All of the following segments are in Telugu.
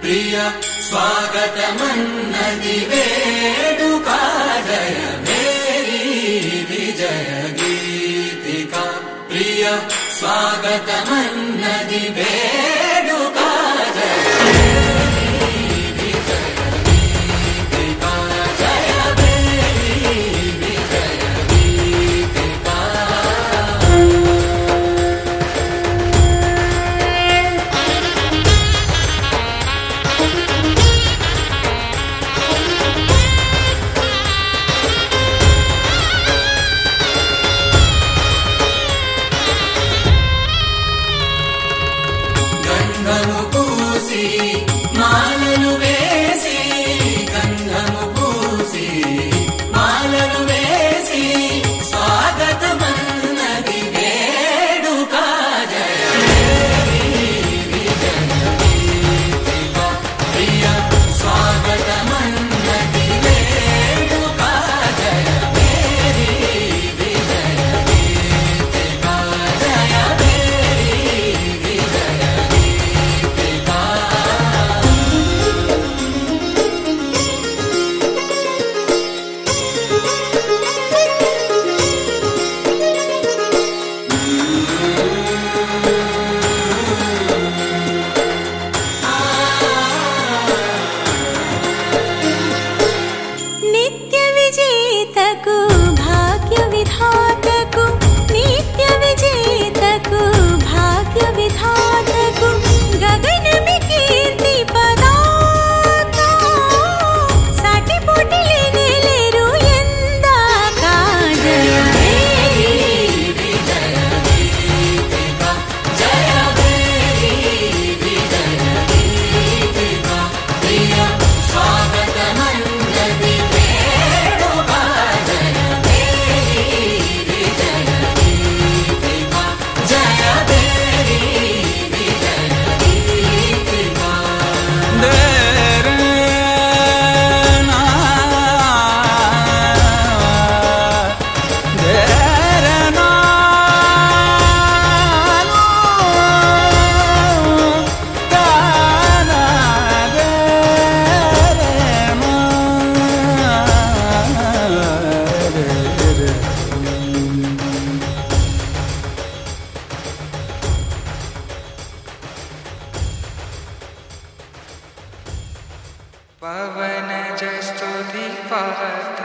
प्रिय स्वागतमन्नदि वेदुका जय मेरी विजय गीतिका प्रिय स्वागतमन्नदि वेदुका जय పవన జస్తుతి పాత్ర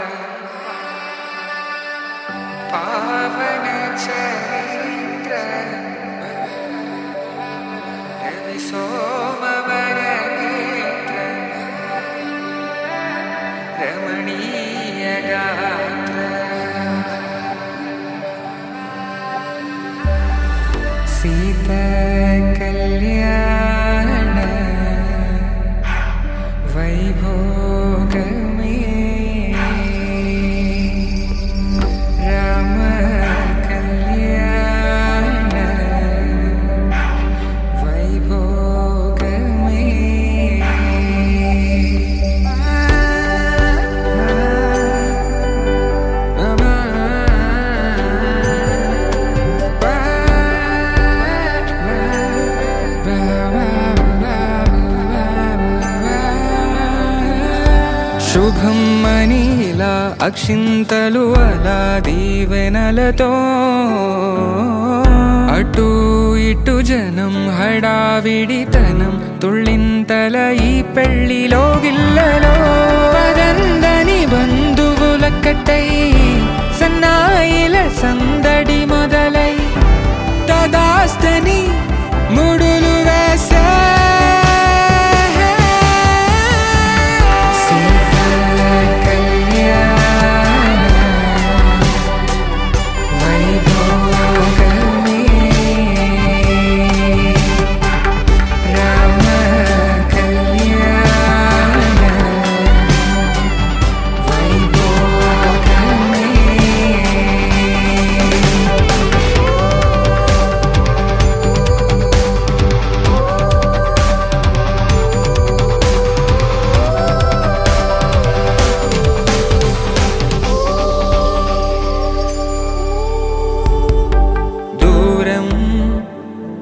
పావన చరిత్ర రవి సోమవర నేత్ర రమణీయ గాత్ర సీతా కళ్యాణ వైభోగమే రామ కళ్యాణ వైభోగమే శుభం మనీలా అక్షింతలు అలా దీవెనలతో అటు ఇటు జనం హడావిడితనం తుళ్ళింతల ఈ పెళ్లిలో గిల్లలో పదందని బంధువులక్కటై సన్నాయిల సందడి మొదలై తదాస్తని ముడులు వేసే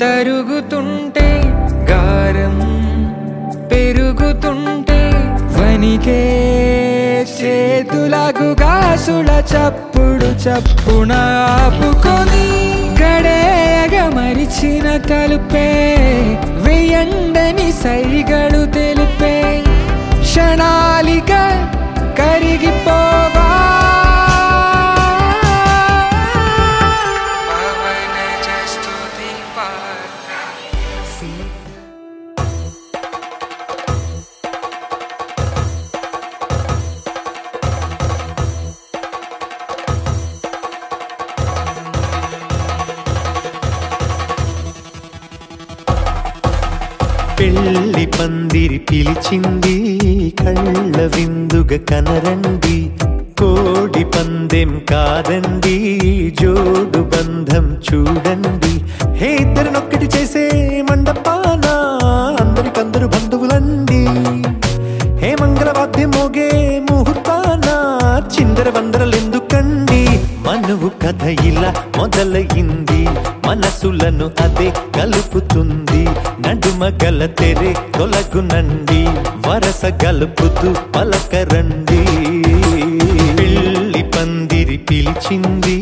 తరుగుతుంటే గారం పెరుగుతుంటే వనికే చేతులకు గాసుల చప్పుడు చప్పున ఆపుకొని గడేయగ మరిచిన తలుపే వెయ్యండని సైగడు తెలిపే క్షణాలిక కరిగిపోవా పెళ్లి పందిరి పిలిచింది కళ్ళ విందుగ కనరండి కోడి పందెం కాదండి జోడు బంధం చూడండి హే ఇద్దరినొక్కటి చేసే మండపాన అందరికందరు బంధువులండి హే మంగళవాద్యం మోగే ముహూర్తాన చిందర వందరలెందుకండి మనువు కథ ఇలా మొదలయింది మనసులను అదే కలుపుతుంది నడుమ గల తెరే తొలగునండి వరస గలుపుతూ పలకరండి పెళ్లి పందిరి పిలిచింది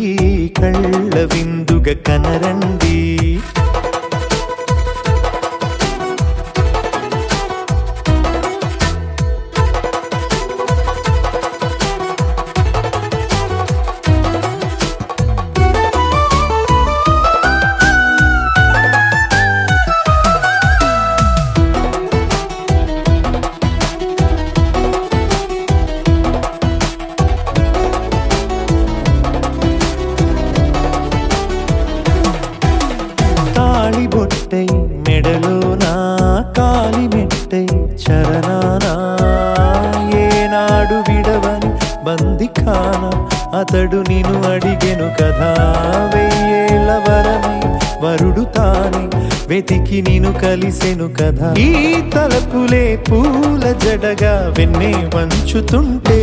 కళ్ళ విందుగ కనరండి మెడలోనా కాలి మెట్టై చరణానా ఏనాడు విడవని బందిఖాన అతడు నిన్ను అడిగెను కదా వెయ్యేళ్ళ వరమై వరుడు తానే వెతికి నిన్ను కలిసెను కదా ఈ తలపులే పూల జడగా వెన్నే వంచుతుంటే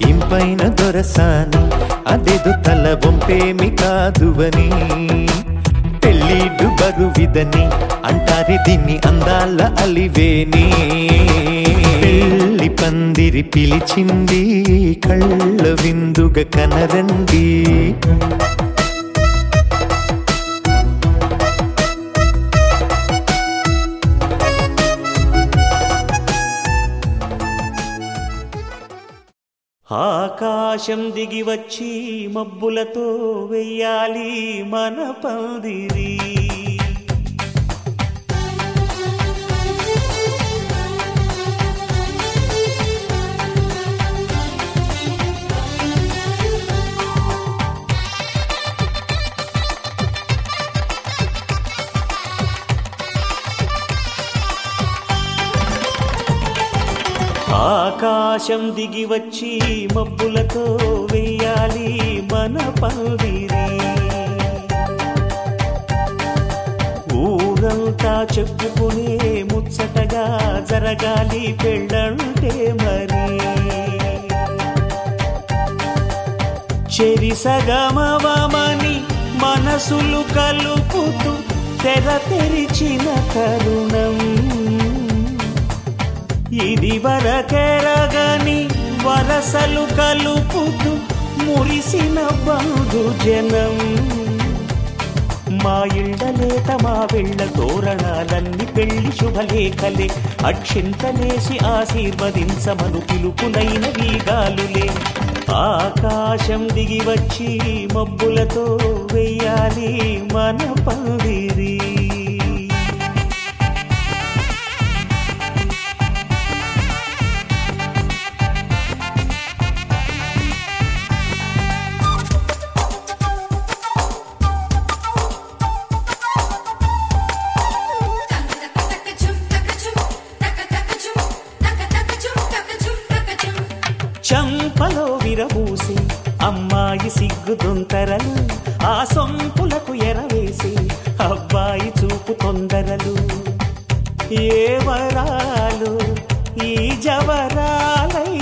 ఇంపైన దొరసాని అదేదో తల వంపేమి కాదువని పెళ్ళిడు బరువిదని అంటారే దీన్ని అందాల అలివేని పెళ్లి పందిరి పిలిచింది కళ్ళ విందుగ కనరండి ఆకాశం దిగి వచ్చి మబ్బులతో వెయ్యాలి మన పందిరి. ఆకాశం దిగి వచ్చి మబ్బులతో వెయ్యాలి మన పందిరి. ఊరంతా చెప్పుకునే ముచ్చటగా జరగాలి పెళ్ళంటే మరి. చెరిసగమవమని మనసులు కలుపుతూ తెర తెరిచిన తరుణం. ఇది వరకెరగని వరసలు కలుపుతూ మురిసిన బంధుజనం. మా ఇళ్ళలేత మా వెళ్ళ తోరణాలన్నీ పెళ్లి శుభలేఖలే. అక్షింతలేసి ఆశీర్వదించమను పిలుపులైన వీగాలులే. ఆకాశం దిగి వచ్చి మబ్బులతో వెయ్యాలి మన పందిరి. చంపలో విరబూసి అమ్మాయి సిగ్గుదొంతరలు. ఆ సొంపులకు ఎరవేసి అబ్బాయి చూపు తొందరలు. ఏ వరాలు ఈ జవరాలై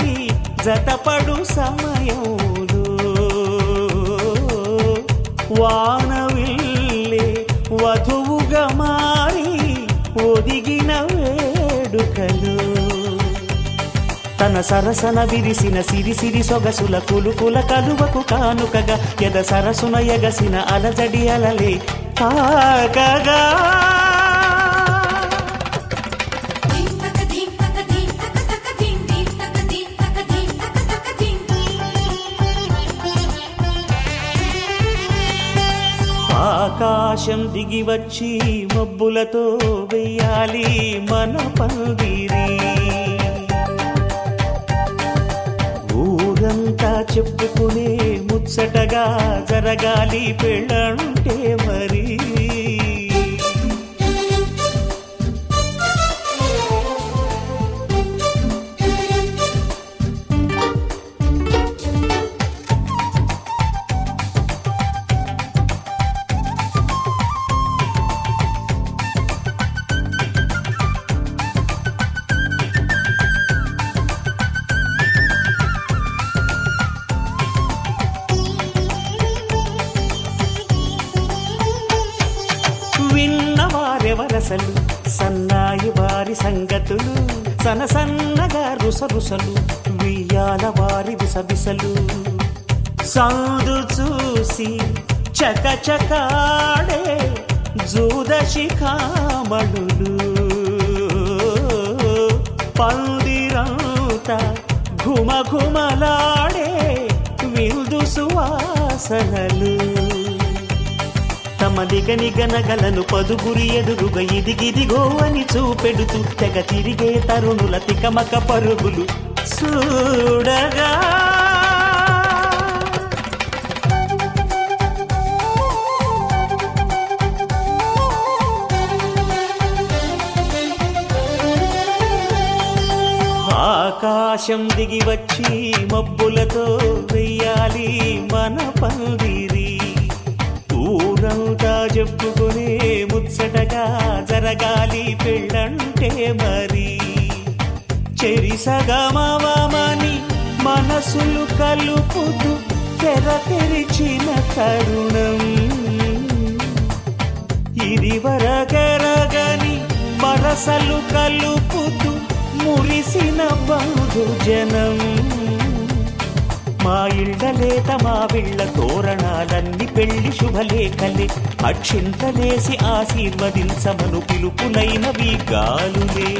జతపడు సమయంలో. వానవిల్లే వధువుగా మారి ఒదిగిన వేడుకలు. తన సరసన విరిసిన సిరిసిరి సొగసుల కులుకుల కలువకు కానుకగా ఎద సరసున ఎగసిన అలజడి అలలే తాకగా. ఆకాశం దిగి వచ్చి మబ్బులతో వెయ్యాలి మన పందిరి. ఊరంతా చెప్పుకునే ముచ్చటగా జరగాలి పెళ్ళంటే మరి. విన్నవారెవరసలు సన్నాయి వారి సంగతులు. సనసన్నగా రుసరుసలు వియ్యాల వారి విసబిసలు. సందు చూసి చకచకాడే జూదశిఖామణులు. పందిరంతా ఘుమఘుమలాడే విందు సువాసనలు. తమ నిగనిగనగలను పదుగురి ఎదురుగా ఇదిగిదిగో అని చూపెడుతూ తెగ తిరిగే తరుణుల తికమక పరుగులు చూడగా. ఆకాశం దిగి వచ్చి మబ్బులతో వెయ్యాలి మన పందిరి. ఊరంతా చెప్పుకునే ముచ్చటగా జరగాలి పెళ్ళంటే మరి. చెరిసగమవమని మనసులు కలుపుతూ తెర తెరిచిన తరుణం. ఇది వరకెరగని వరసలు కలుపుతూ మురిసిన బంధుజనం. మా ఇళ్ళలేత మా వెళ్ళ తోరణాలన్నీ పెళ్లి శుభలేఖలే. అక్షింతలేసి ఆశీర్వదించమను పిలుపులైనవి గాలులే.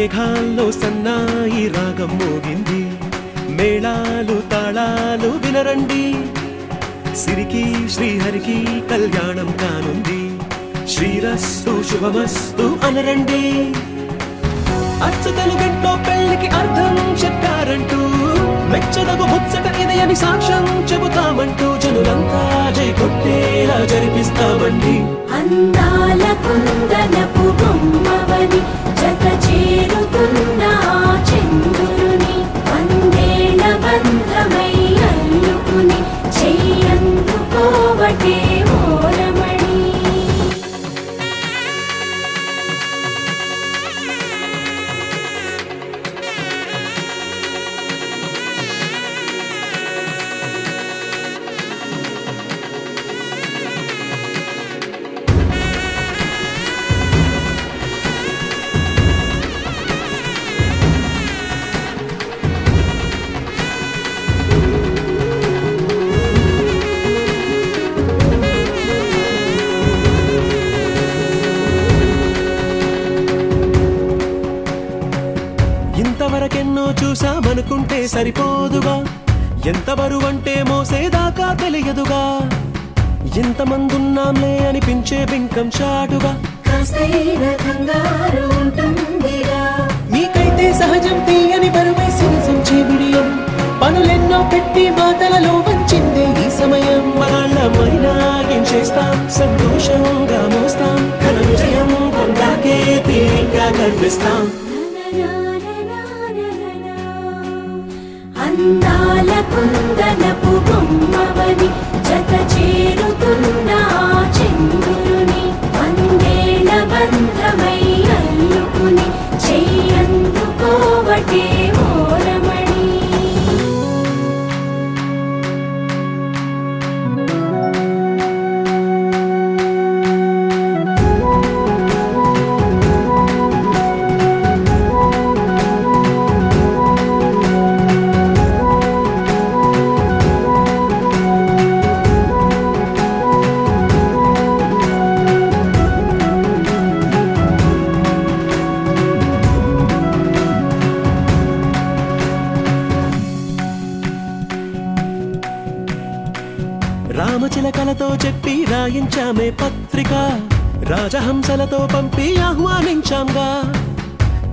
మేఘాల్లో సన్నాయి రాగం మోగింది, మేళాలు తాళాలు వినరండి, సిరికి శ్రీహరికి కళ్యాణం కానుంది, శ్రీరస్తు శుభమస్తు అనరండి. అచ్చతలు గంటో పెళ్లికి అర్థం చెప్పారంటూ, మెచ్చదగు ముచ్చట ఇది అని సాక్ష్యం చెబుతామంటూ, జనులంతా జై కొట్టేలా జరిపిస్తామండి. అందాల కుందనపు బొమ్మవని జత చేరుతున్న చంద్రుని, వందేళ్ల బంధమై అల్లుకుని చెయ్యందుకోవటే ఓరమణి. ఇంతవరకెన్నో చూసామనుకుంటే సరిపోదుగా, ఎంత బరువంటే మోసేదాకా తెలియదుగా, ఇంతమందున్నాంలే అనిపించే బింకం చాటుగా, కాస్తైన కంగారు ఉంటుందిరా. మీకైతే సహజం తీయని బరువై సంచే బిడియం, పనులెన్నో పెట్టి మాటలలో వంచిందే ఈ సమయం. మనమైనా ఏం చేస్తాం, సంతోషంగా మోస్తాం, ఘన విజయం పొందాకే తీరిగ్గా కనిపిస్తాం. అందాల కుందనపు బొమ్మవని జత చేరుతున్న చంద్రుని, వందేళ్ల బంధమై అల్లుకుని చెయ్యందుకోవటే ఓరమణి. రామచిలకలతో చెప్పి రాయించామే పత్రిక, రాజహంసలతో పంపి ఆహ్వానించాంగా,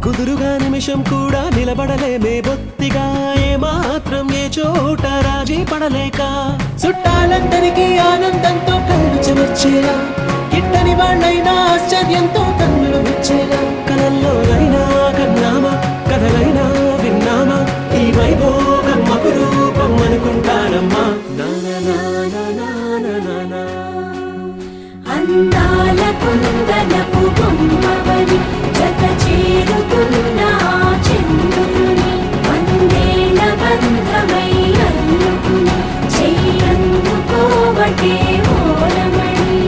కుదురుగా నిమిషం కూడా నిలబడలేమే బొత్తిగా, ఏమాత్రం ఏ చోట రాజీ పడలేక, చుట్టాలందరికీ ఆనందంతో కళ్ళు చెమర్చేలా, గిట్టని వాళ్ళైనా ఆశ్చర్యంతో కన్నులు విచ్చేలా, కలల్లోనైనా కన్నామా, కథలైనా విన్నామా, ఈ వైభోగం అపురూపం అనుకుంటానమ్మా. అందాల కుందనపు బొమ్మవని జత చేరుతున్న చంద్రుని, వందేళ్ల బంధమై అల్లుకుని చెయ్యందుకోవటే ఓరమణి.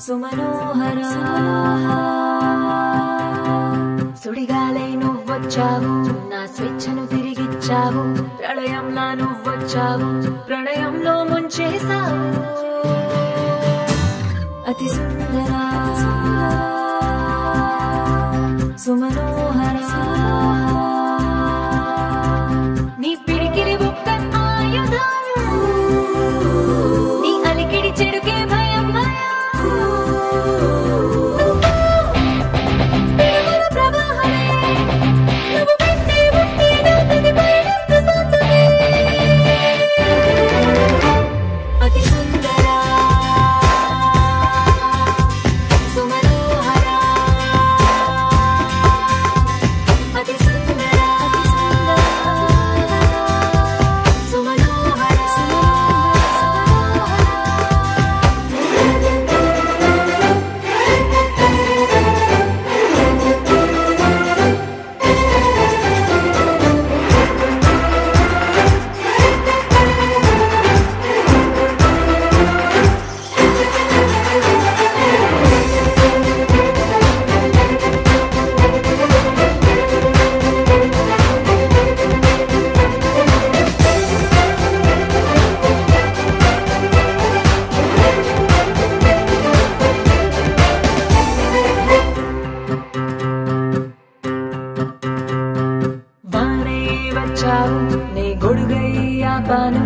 సుమనోహర సుడిగాలై నువ్వొచ్చావు నా స్వేచ్ఛను తిరిగిచ్చావు ప్రళయంలా నువ్వొచ్చావు ప్రణయంలో ముంచేశావు అతి సుందర సుమనోహర నీ పిడికిలి ఒక్క ఆయుధం నీ అలికిడి చెడుకే భయం భయం ప్రవాహమే నువ్వు వెంటే ఉంటే నా ప్రతి పయనంత సొంతమే అతి సుందర సుమనోహర అతి సుందర సుమనోహర వానే వచ్చావు నే గొడుగై ఆపాను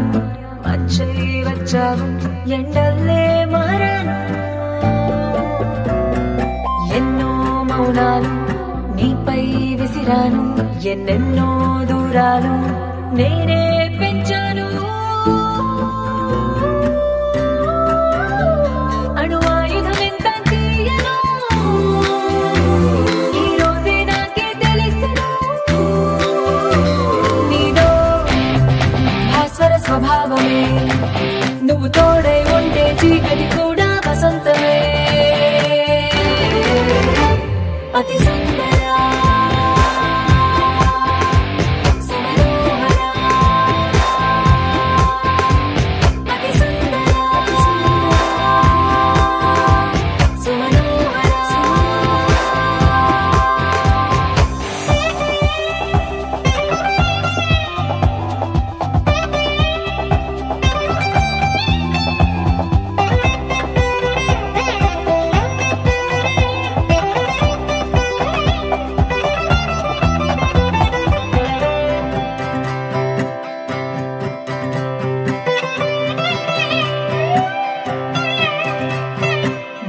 మచ్చై వచ్చావు ఎండల్లే మారాను ఎన్నో మౌనాలు నీపై విసిరాను ఎన్నెన్నో దూరాలు నేనే పెంచాను అణువాయుధం ఎంత తీయను ఈ రోజే నాకే తెలిసెను నీలో భాస్వర స్వభావమే నువ్వు తోడై ఉంటే చీకటి కూడా వసంతమే అతి సుందర సుమనోహర అతి సుందర సుమనోహర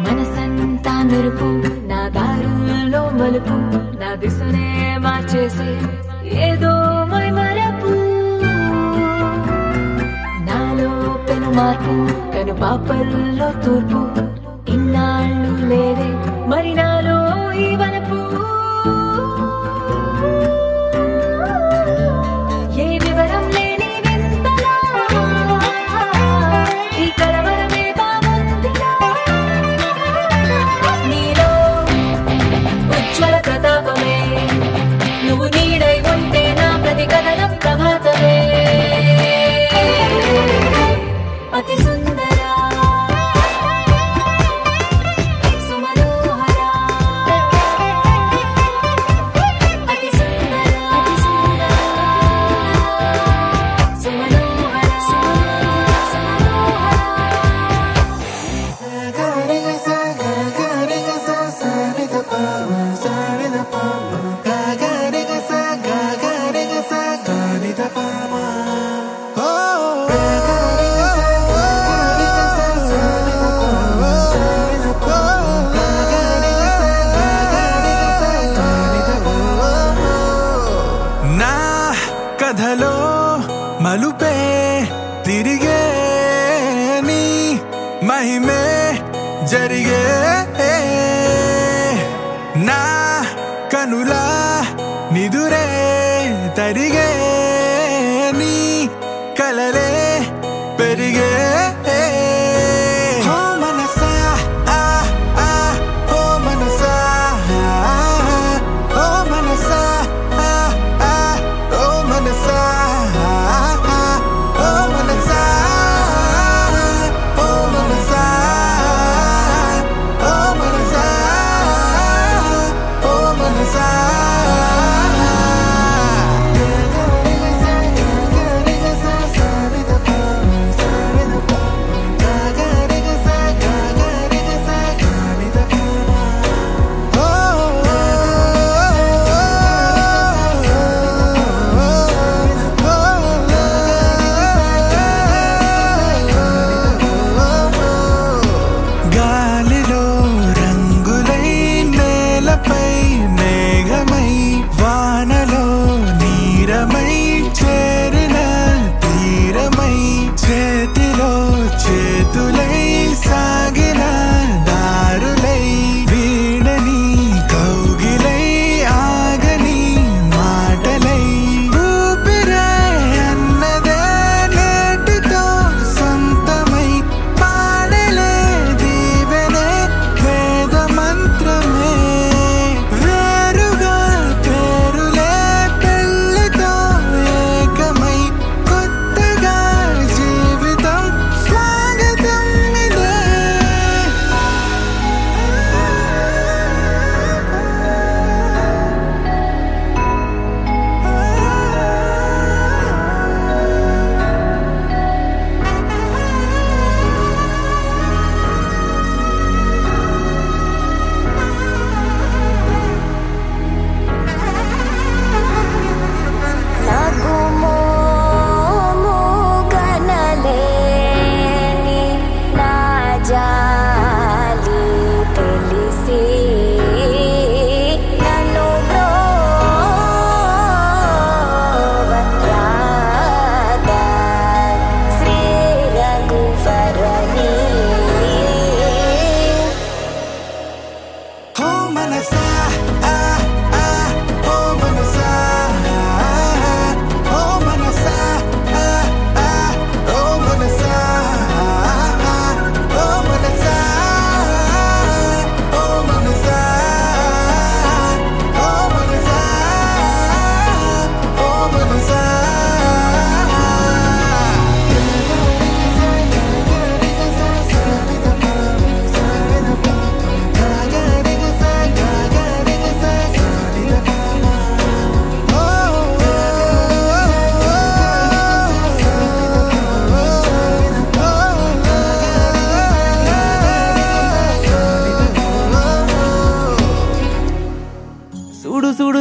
మనసంతా మెరుపు నా దారుల్లో మలుపు నా దిశనే మార్చేసి ఏదో మైమరపు నాలో పెను మార్పు కను పాపల్లో తూర్పు ఇన్నాళ్ళు లేదే మరి నాలో ఈ వనపు ఏ వివరం లేని వింతలా ఈ కలవరమే బాగుందిలా నీలో ఉజ్వల ప్రతాపమే నువ్వు నీడై ఉంటే నా ప్రతి కథనం ప్రభాతమే అతి సుందర సుమనోహర అతి సుందర సుమనోహర నా కథలో మలుపే తిరిగే నీ మహిమే జరిగే నా కనులా నిదురే తరిగే నీ కలలే పెరిగే ఓ మనసా ఓ మనసా ఓ మనసా ఓ మనసా ఓ మనసా ఓ మనసా ఓ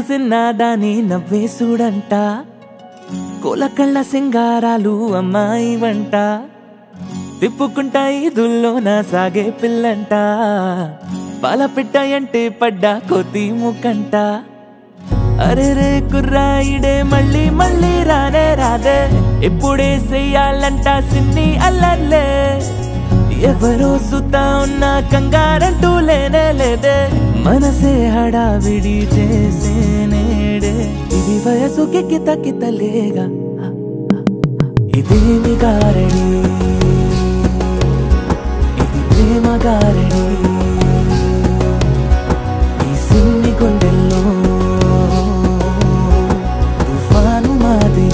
సిన్నాదాని నవ్వేసుడంట కోలకళ్ళ సింగారాలు అమ్మాయి వంట తిప్పుకుంటా ఈదుల్లోన సాగే పిల్లంట పాలపిట్ట అంటే పడ్డా కొద్ది ముక్కంట అరే రే కుర్రాయిడే మళ్ళీ మళ్ళీ రానే రాదే ఇప్పుడే చెయ్యాలంట సిన్ని అల్లర్లే ఎవరో సుతా ఉన్నా కంగారంటూ లేనే లేదే మనసే హడావిడి చేసే నేడే ఇది వయసుకి కిత కితలేగా ఇదేమి గారడి ఇది ప్రేమ గారడి ఈ సిన్ని గుండెల్లో తుఫాను మాదిరి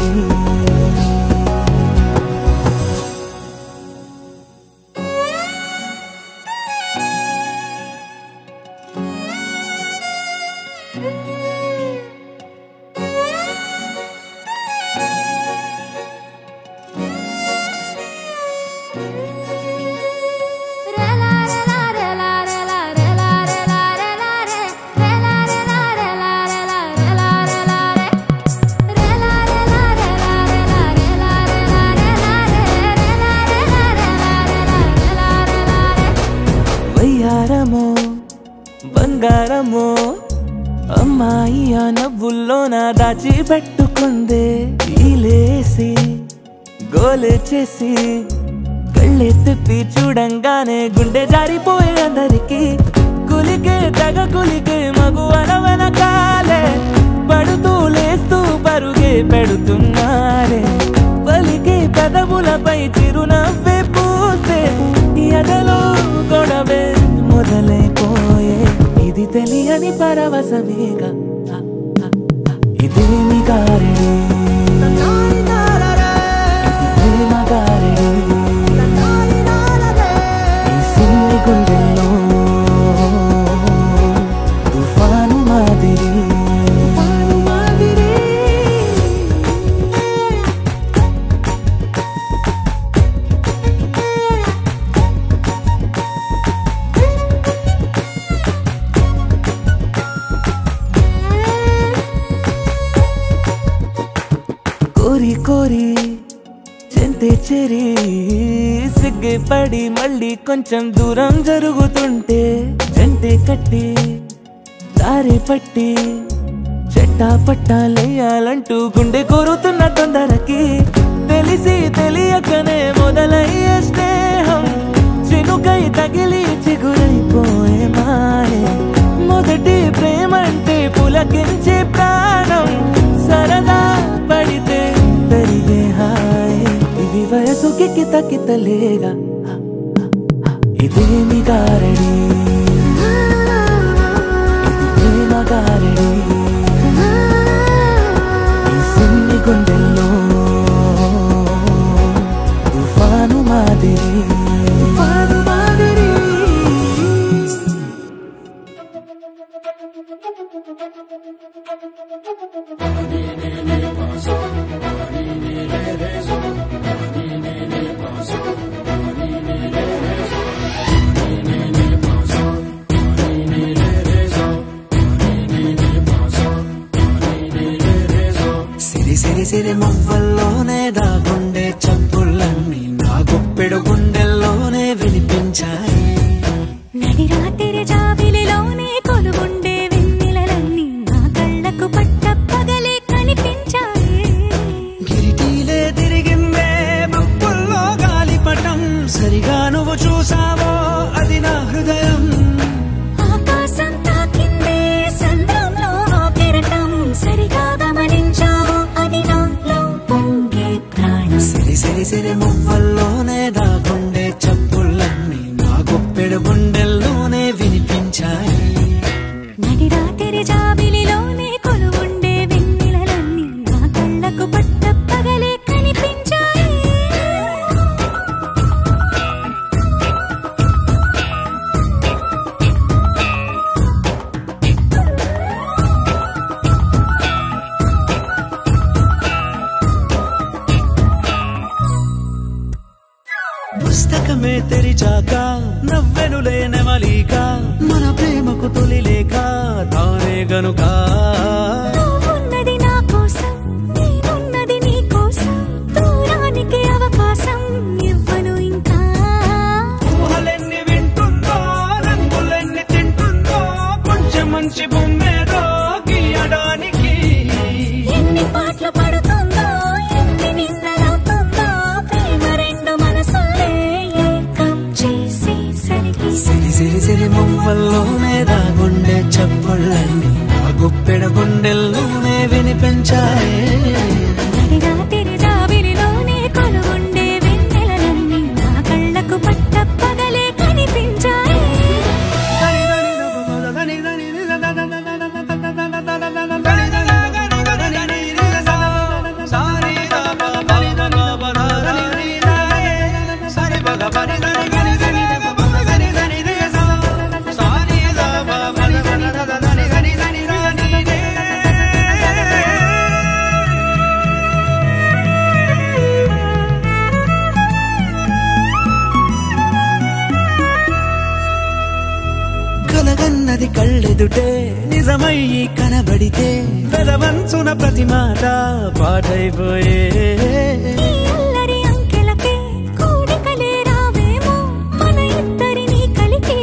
బంగారమో అమ్మాయి ఆ నవ్వుల్లో నా దాచి పెట్టుకుందే ఈలేసి గోలే చేసి కళ్ళే తిప్పి చూడంగానే గుండె జారిపోయే అందరికి కులికే తెగ కులికే మగు అనవనకాలే పడుతూ లేస్తూ పరుగే పెడుతున్నారే పలికే పెదవులపై చిరునవ్వే పూసే ఎదలో గొడవే మొదలైపోయే ఇది తెలియని పరవశమేగా ఇదేమి గారడి ప్రేమ గారడి ఈ సిన్ని గుండెల్లో తుఫాను మాదిరి కోరి కోరి చెంతే చెరి సిగ్గే పడి మళ్ళీ కొంచెం దూరం జరుగుతుంటే జంటే కట్టి దారి పట్టి చెట్టా పట్టాలేయాలంటూ గుండె కోరుతున్న తొందరకి తెలిసి తెలియకనే మొదలయ్యే స్నేహం చినుకై తగిలి చిగురైపోయే మాయే మొదటి ప్రేమంటే పులకించే ప్రాణం సరదా పడితే పెరిగే హాయ్ ఇది వయసుకి కిత కితలేగా ఇదేమి గారడి ఇది ప్రేమ గారడి ఈ సిన్ని గుండెల్లో తుఫాను మాదిరి తుఫాను మాదిరి సిరి సిరి మువ్వల్లోనే దాగుండే చప్పుళ్ళన్నీ నా గుప్పెడు గుండెల్లోనే వినిపించాయి నడి రాత్రి జాబిలిలోనే కొలుగుండే వెన్నెలలన్నీ నా కళ్ళకు పట్ట పగలే కనిపించాయి గిరిటీలే తిరిగిందే మబ్బుల్లో గాలిపటం సరిగా నువ్వు చూసావో అది నా హృదయం ఆకాశం తాకిందే సంద్రంలో ఆ కెరటం సరిగా గమనించావు అది నాలో పొంగే ప్రాణం సిరి సిరి సిరి మువ్వల్లోనే దాగుండే చప్పుళ్ళన్నీ నా గుప్పెడు గుండెల్లోనే వినిపించాయి నడి రాత్రి జాబిలిలోనే కొలువుండే వెన్నెలలన్నీ నా కళ్ళకు పట్ట పగలే కనిపించాయి పుస్తకమే తెరిచాక నవ్వెనులే నెమలిక మన ప్రేమకు తొలి లేఖ తానే గనుక మువ్వల్లోనే దాగుండే చప్పుళ్ళన్నీ నా గుప్పెడ గుండెల్లోనే వినిపించాయే రాత్రి జాబిలిలోనే కొలువుండే వెన్నెలలన్నీ నా కళ్ళకు పట్టపగలే కనిపించాయి కలగన్నది కళ్ళెదుటే నిజమయ్యి కనబడితే వెలవంచున ప్రతి మాట పాటైపోయే అల్లరి అంకెలకే కోరికలే రావేమో మన ఇద్దరిని కలిపి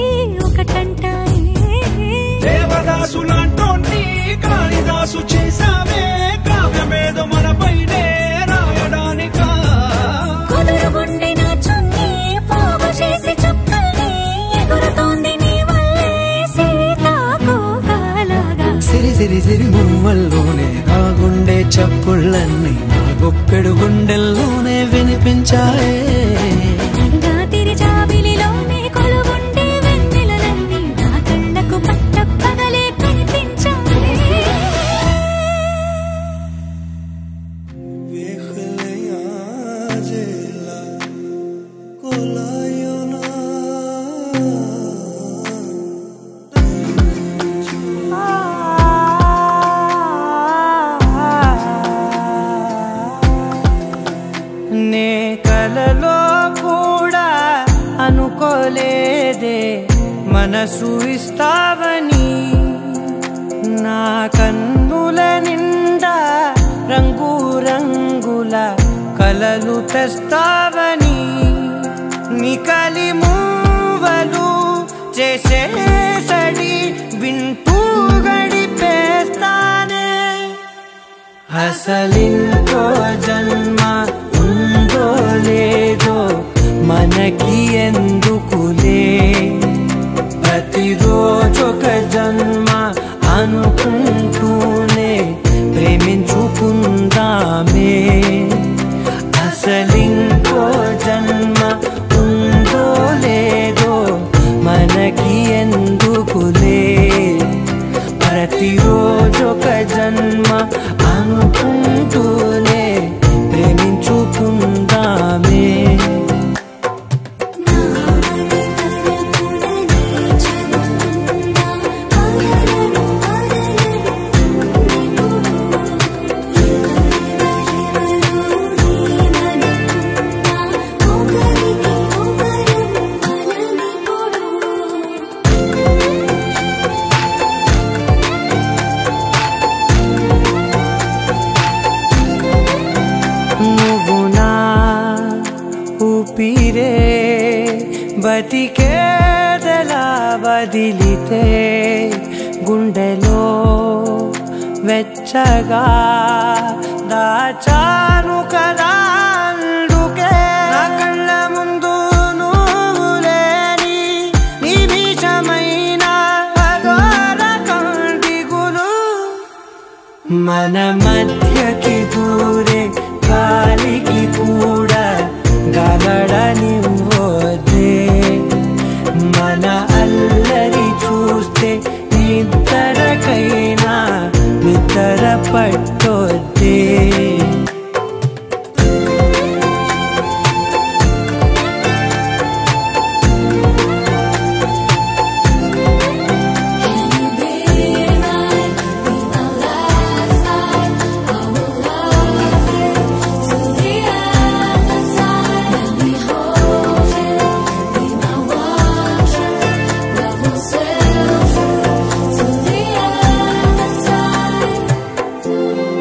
ఒకటంటాయే దేవదాసులాంటోన్ని కాళిదాసు చేసావే కావ్యమేదో మనపైనే రాయడానికా కుదురుగుండె నా చున్నీ పోగు చేసి చుక్కల్ని ఎగురుతోంది నీ వల్లే సీతాకోకలాగా సిరి సిరి సిరి మువ్వల్లోనే దాగుండే చప్పుళ్ళన్నీ నా గుప్పెడు గుండెల్లోనే వినిపించాయే రాత్రి జాబిలిలోనే కొలువుండే వెన్నెలలన్నీ నా కళ్ళకు పట్టపగలే కనిపించాయి నే కలలో కూడా అనుకోలేదే మనసు ఇస్తావని నా కన్నుల నిండా రంగు రంగుల కలలు తెస్తావని నికలి మూవలు చేసేసడి వింటూ గడిపేస్తానే అసలింకో జన్మ ఉందో లేదో మనకి ఎందుకులే ప్రతిరోజొక జన్మ అనుకుంటూనే ప్రేమించుకుందామే అసలింకో జన్మ ఉందో లేదో మనకి ఎందుకులే ప్రతిరోజొక జన్మ అనుకుంటూనే ప్రేమించుకుందామే నువ్వు నా ఊపిరే బతికేదలా వదిలితే గుండెలో వెచ్చగా దాచాను కదా అందుకే నా కళ్ళ ముందు నువ్వు లేని నిమిషమైన అఘోర కంటిగులు మన మధ్యకి దూరే గాలికి కూడా గలడనివ్వదే మన అల్లరి చూస్తే నిద్రకైనా నిద్ర పట్టొద్దే to the end of time.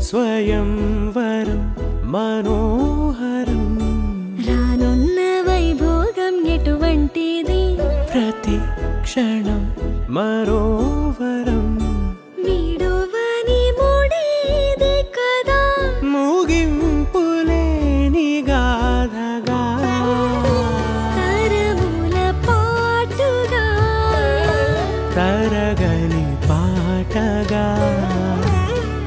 స్వయంవరం మనోహరం రానున్న వైభోగం ఎటువంటిది ప్రతి క్షణం మరోవరం వీడువని మూడేది కదా ముగింపులేని గాథగా తరముల పాటుగా తరగని పాటగా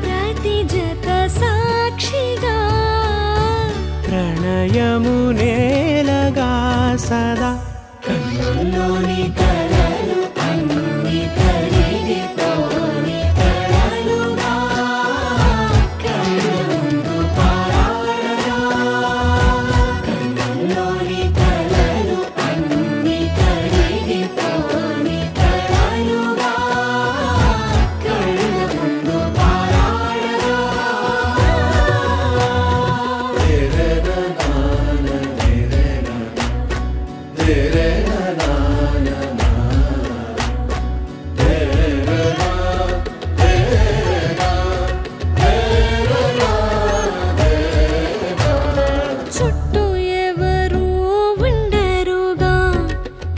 ప్రతి జత సాక్షిగా ప్రణయము నేలగా సదా కన్నుల్లోని కలలు అన్ని కరిగిపోని కలలుగా కళ్ళ ముందు పారాడగా కన్నుల్లోని కలలు అన్ని కరిగిపోని కలలుగా కళ్ళ ముందు పారాడగా చుట్టూ ఎవరు ఉండరుగా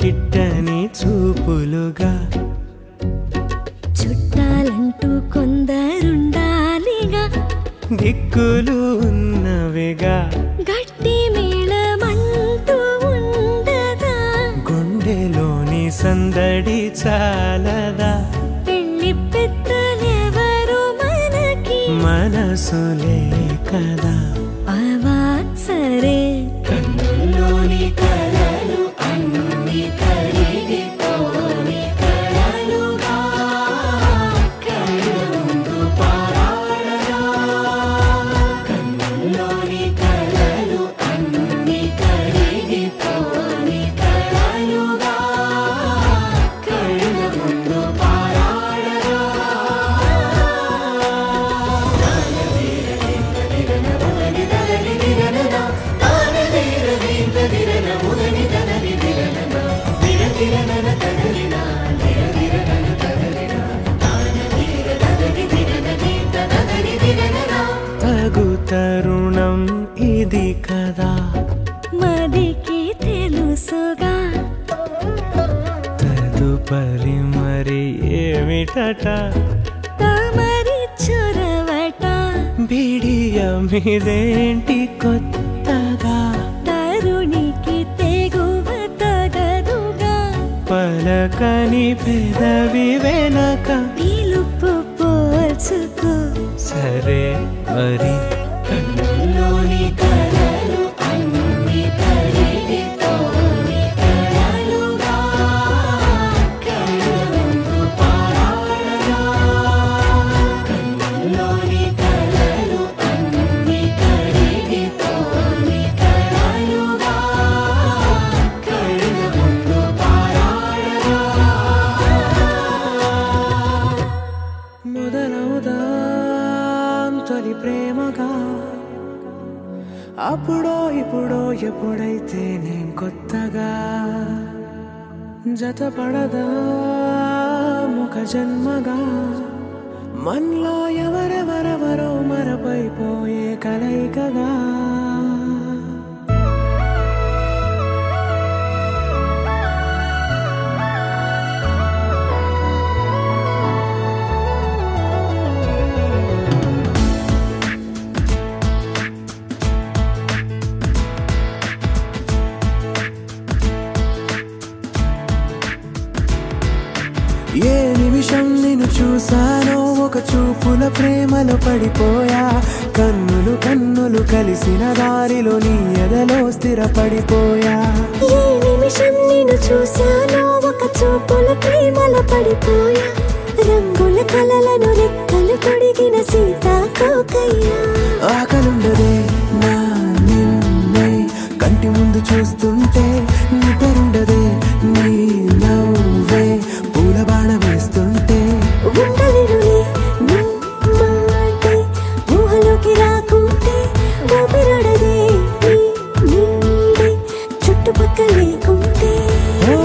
కిట్టని చూపులుగా చుట్టాలంటూ కొందరుండాలిగా దిక్కులు ఉన్నవిగా గట్టి మేళమంటూ ఉండదా గుండెలోని సందడి చాలదా పెళ్లి పెద్దలెవరు మనకి మనసులే కదా అవా సరే కన్నుల్లోని కలలు అన్ని కరిగిపోని కలలుగా కళ్ళ ముందు పారాడగా కన్నుల్లోని కలలు అన్ని కరిగిపోని కలలుగా కళ్ళ ముందు పారాడగా తగు తరుణం ఇది కదా మదికి తెలుసుగా తదుపరి మరి ఏమిటట తమరి చొరవట బిడియమిదేంటి కొత్తగా తరుణికి తెగువ తగదుగా పలకని పెదవి వెనక పిలుపు పోల్చుకో సరే మరి కన్నుల్లోని కలలు అన్ని కరిగిపోని కలలుగా కళ్ళ ముందు పారాడగా కన్నుల్లోని కలలు అన్ని కరిగిపోని కలలుగా కళ్ళ ముందు పారాడగా మొదలవుదాం తొలి ప్రేమగా అప్పుడో ఇప్పుడో ఎప్పుడైతే నేను కొత్తగా జతపడదా ఒక జన్మగా మనలో ఎవరెవరెవరో మరపైపోయే కలయికగా ఏ నిమిషం నిన్ను చూసానో ఒక చూపుల ప్రేమలో పడిపోయా కన్నులు కన్నులు కలిసిన దారిలో నీ ఎదలో స్థిరపడిపోయా ఏ నిమిషం నేను చూశానో ఒక చూపుల ప్రేమల పడిపోయా రంగుల కలలను రెక్కలు తొడిగిన సీతాకోకయ్యా ఆకలుండదే నా నిన్నే కంటి ముందు చూస్తుంటే నిద్రుండదే నీ నవ్వే పూల బాణ వేస్తుంటే ఉండలేనులే నీ మాటే ఊహలోకి రాకుంటే ఊపిరాడదే నీ నీడే చుట్టుపక్కల లేకుంటే ఓ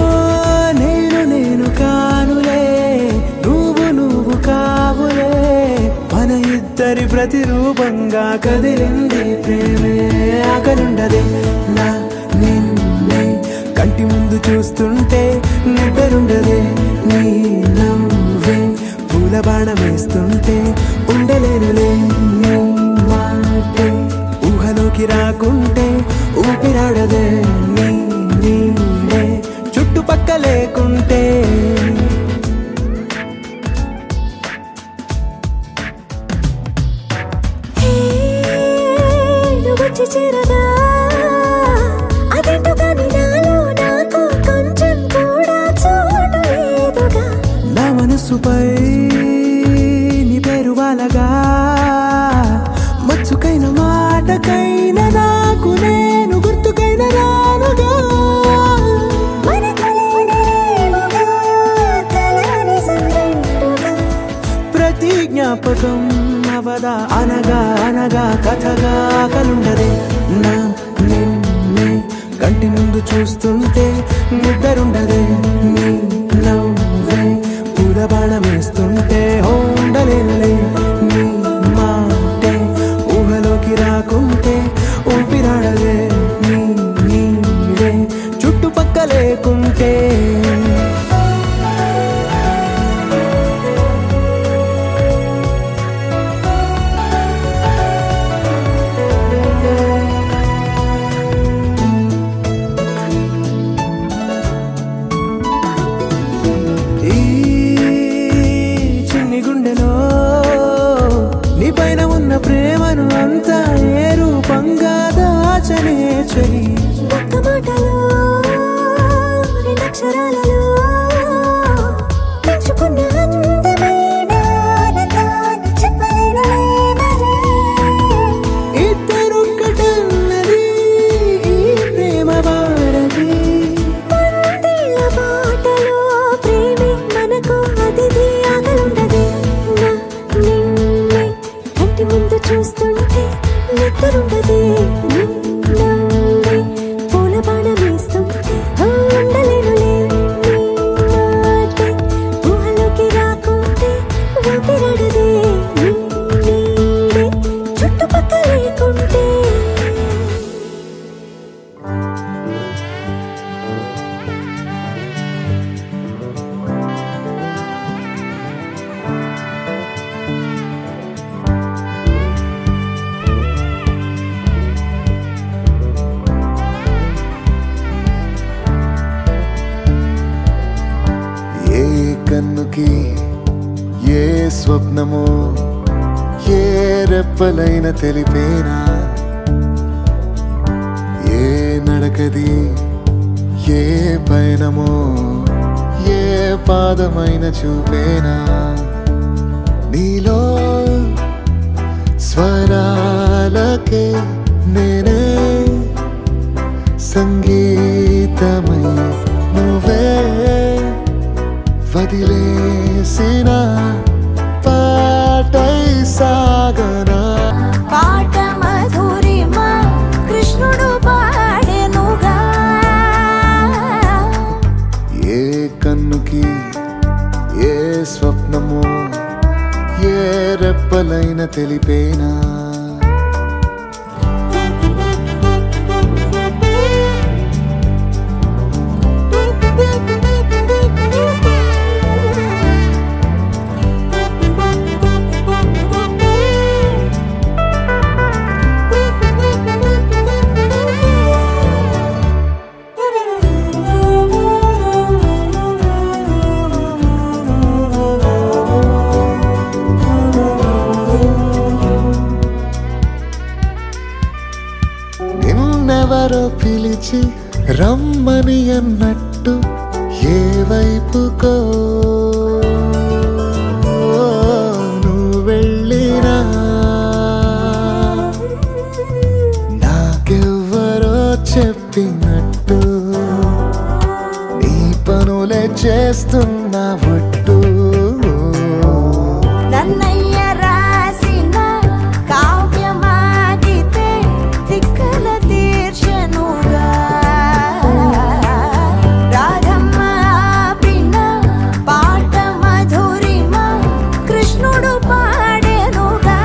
నేను కానులే నువ్వు కావులే మన ఇద్దరి ప్రతిరూపంగా కదిలింది ప్రేమే ఆకలుండదే నా నిన్నే కంటి ముందు చూస్తుంటే నిద్రుండదే నీ నవ్వే పూల బాణం వేస్తుంటే ఉండలేనులే నీ మాటే ఊహలోకి రాకుంటే ఊపిరాడదే నీ నీడే చుట్టుపక్క లేకుంటే చేరగా అదేంటో కానీ నాలో నాకు కొంచెం కూడా చోటు లేదుగా నా మనసుపై నీ పేరు వాలగా మచ్చుకైన మాటకైన నాకు నేను గుర్తుకైన రానుగా ప్రతి జ్ఞాపకం అవదా అనగా అనగా కథగా కలుండదే నా నిన్నే కంటి ముందు చూస్తుంటే నిద్రుండదే నీ నవ్వే పూల బాణం వేస్తుంటే ఉండలేనులే నీ మాటే ఊహలోకి రాకుంటే ఊపిరాడదే నీ నీడే చుట్టుపక్క లేకుంటే ప్రేమను అంతా ఏ రూపంగా దాచనే చలి ఒక్క మాటలో రెండక్షరాలలో పెంచుకున్న అందమైన ఆనందాన్ని చెప్పలేనులే మరి. ఇద్దరొక్కటన్నది ఈ ప్రేమ వారది పందిళ్ళ బాటలో ప్రేమే మనకు అతిథి ఆగలుండదే నా నిన్నే కంటి ముందు చూస్తుంటే నిద్రుండదే నీ నవ్వే పూల బాణం వేస్తుంటే ఉండలేనులే నీ మాటే ఊహలోకి రాకుంటే ఊపిరాడదే నీ నీడే చుట్టుపక్క లేకుంటే ఏ కన్నుకి ఏ స్వప్నమో ఏ రెప్పలైన తెలిపేనా ఏ నడకది ఏ పయనమో ఏ పాదమైన చూపేనా నీలో స్వరాలకే నేనే సంగీతమై నువ్వే వదిలేసిన పాటై సాగనా పాట మధురిమా కృష్ణుడు పాడెనుగా ఏ కన్నుకి ఏ స్వప్నమో ఏ రెప్పలైన తెలిపేనా నిన్నెవరో పిలిచి రమ్మని అన్నట్టు ఏ వైపుకో నువ్వు వెళ్ళినా నాకెవ్వరో చెప్పినట్టు నీ పనులే చేస్తున్నా ఒట్టు నన్నయ్య రాసిన కావ్యమాగితే తిక్కల తీర్చనుగా రాధమ్మ ఆపిన పాట మధురిమ కృష్ణుడు పాడెనుగా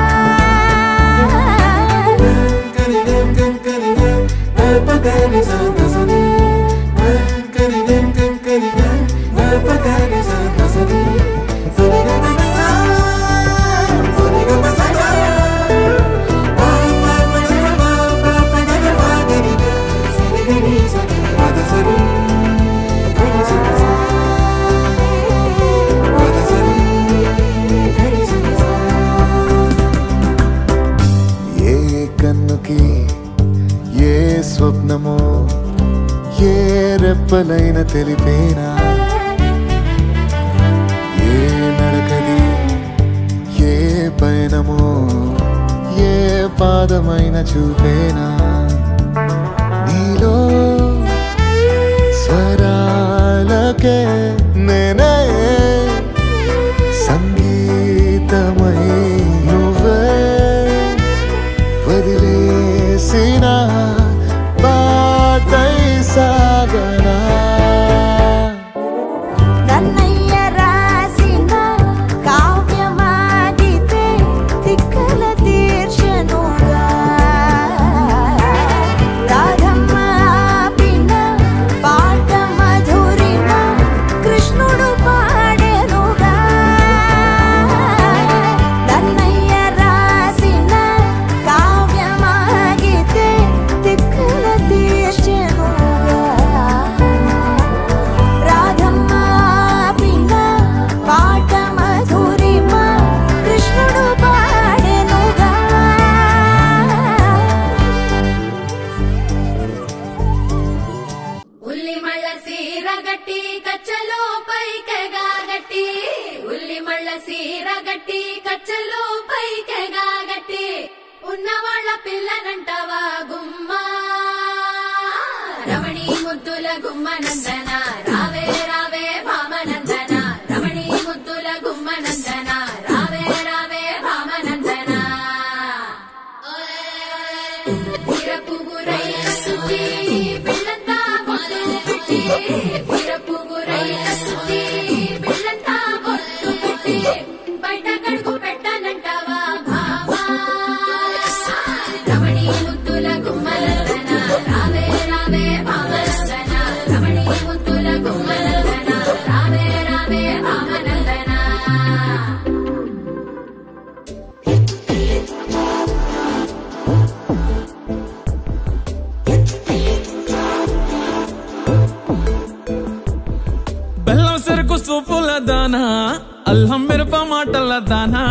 చుక్కలైన తెలిపేనా ఏ నడకది ఏ పయనమో ఏ పాదమైన చూపేనా నీలో స్వరాలకే నేనే సంగీతమై నువ్వే వదిలేసిన పాటై సాగనా నన్నయ్య రాసిన కావ్యమాగితే తిక్కల తీర్చనుగా రాధమ్మ ఆపిన పాట మధురిమ కృష్ణుడు పాడెనుగా నన్నయ్య రాసిన కావ్యమాగితే తిక్కల తీర్చనుగా రాధమ్మ ఆపిన పాట మధురిమ కృష్ణుడు పాడెనుగా ఉల్లి మళ్ళ సీర గట్టి కచ్చలో పైకెగా గట్టి ఉల్లి మళ్ళ సీర గట్టి కచ్చలో పైకెగా గట్టి ఉన్నవాళ్ళ పిల్లనంటవా గుమ్మ రమణి ముద్దుల గుమ్మ నందన రావే రావే భామనందన రమణి ముద్దుల గుమ్మ నందన రావే రావే భామనందన వీరపుగురై కసుతి పిల్లంతా బొట్టు పెట్టి వీరపుగురై కసుతి పిల్లంతా బొట్టు పెట్టి బయట కడుగు పెట్టనంటవా భామా రమణి ముద్దుల గుమ్మలందన రావే రావే భామనందన రమణి ముద్దుల గుమ్మలందన రావే రావే భామనందన బెల్లం చెరుకు సూపుల దానా అల్లం మిరప మాటల దానా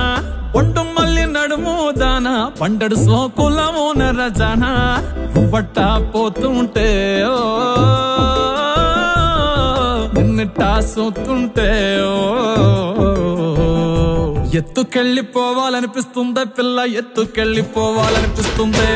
ఒంటు మల్లి నడుము దానా పండడు సోకుల ఓనర జానా బట్ట పోతుంటే ఓ నిన్నటా సోతుంటే ఓ ఎత్తుకెళ్ళిపోవాలనిపిస్తుందే పిల్ల ఎత్తుకెళ్ళిపోవాలనిపిస్తుందే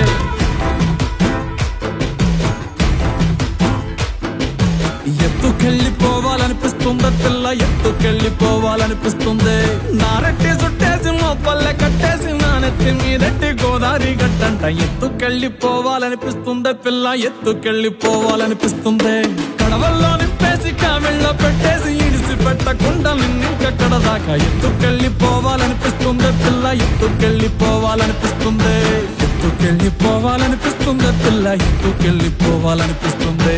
ఎత్తుకెళ్ళిపోవాలనిపిస్తుందే పిల్ల ఎత్తుకెళ్ళిపోవాలనిపిస్తుంది నారెట్టి చుట్టేసి మొప్పల్లె కట్టేసి నానెత్తి మీరెట్టి గోదావరి గట్టంట ఎత్తుకెళ్ళిపోవాలనిపిస్తుందే పిల్ల ఎత్తుకెళ్ళిపోవాలనిపిస్తుంది కడవల్లో నింపేసి కావిళ్ళలో పెట్టేసి ఇడిసి పెట్టకుండా నిన్నింకెక్కడ దాకా ఎత్తుకెళ్ళిపోవాలనిపిస్తుందే పిల్ల ఎత్తుకెళ్ళిపోవాలనిపిస్తుంది ఎత్తుకెళ్ళిపోవాలనిపిస్తుందే పిల్ల ఎత్తుకెళ్ళిపోవాలనిపిస్తుంది